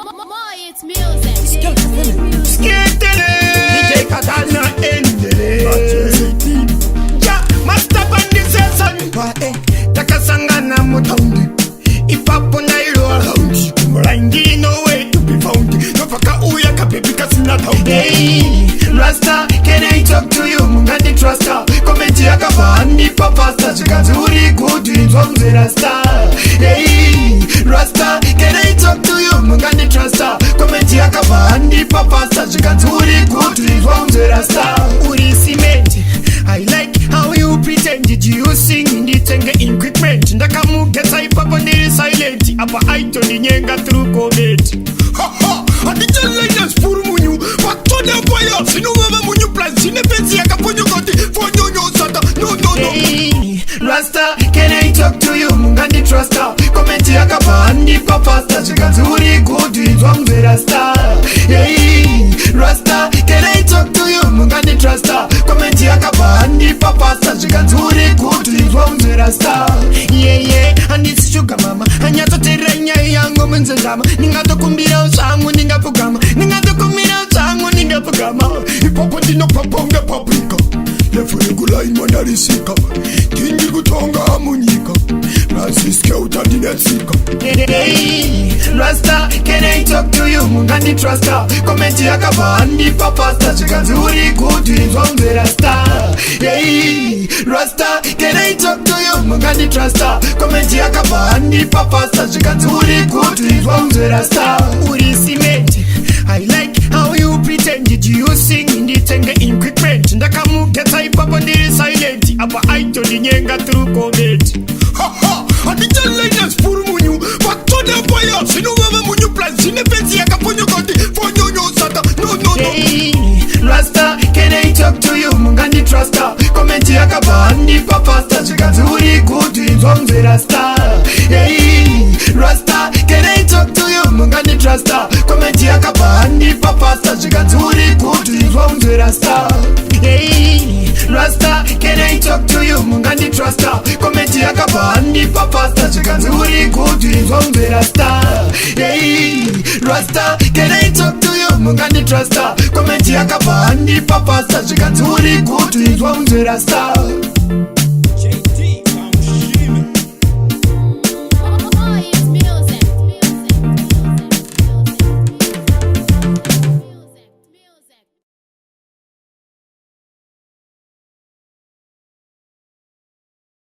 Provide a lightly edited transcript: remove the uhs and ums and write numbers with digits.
It's music. DJ Katana endele Ja, master bandi season Takasangana mutaundi Ipapo na ilo alaundi Muraindi no way to be found Nofaka uya kapepi kasina taundi Hey, Rasta, can I talk to you? Mungandi trusta Komenti ya kafahandi papasta Chikazi uri kutu inzwamze Rasta Hey, Rasta, can I talk to you? Mungandi trusta Komenti ya kafahandi papasta Chikazi uri kutu inzwamze Rasta Uri simenti I like how you pretend. Did you sing in the tenge equipment? Ndakamu geta ipapo ndiri silent. Apa aito ni nyenga through comment. Ha ha! Adija liners puru munyu. Patone apoya. Sinu mama munyu plan. Sine pensi ya kaponyo kote. Fonyo nyo sata. No. Hey, Rasta, can I talk to you? Mungandi trusta. Komenti ya kapahandi papasta. Chikazi uri kutu inzwamze Rasta. Hey, Rasta, can I talk to you? Mungandi trusta. Komenti ya kapahandi papasta. Chikazi uri kutu inzwamze Rasta. Yeah, and it's sugar mama. Anyato terenya yango menzendama. Ningato kumbira usangu ningapugama. Ningato kumbira usangu ningapugama. Ipopo dino paponga paprika. Lefu regula imanarisika. Kingi kutonga amunika. Nasiske utadinetsika. Hey, Rasta, can I talk to you? Mungandi trusta. Komenti ya kapahandi papasta. Chikazi uri kutu inzwamze Rasta. Hey, Rasta, can I talk to you? Mungandi trusta. Komenti ya kapahandi papasta. Chikazi uri kutu inzwamze Rasta. Uri simenti. I like how you pretend. Did you sing in the tenge equipment? Ndakamu geta ipapo ndiri silent. Apa aito ni nyenga through comment. Ha ha! Adija liners puru munyu. Patone apoya. Sinu mama munyu plan. Sine pensi ya kaponyo kote. Fonyo nyo sata. No. Hey, Rasta, can I talk to you? Mungandi trusta. Komenti ya kapahandi papasta. Chikazi uri kutu inzwamze Rasta. Hey, Rasta, can I talk to you? Mungandi trusta. Komenti ya kapahandi papasta. Chikazi uri kutu inzwamze Rasta. Hey, Rasta, can I talk to you? Mungandi trusta. Komenti ya kapahandi papasta. Chikazi uri kutu inzwamze Rasta. Hey, Rasta, can I talk to you? Mungandi trusta. Komenti ya kapahandi papasta. Chikazi uri kutu inzwamze Rasta.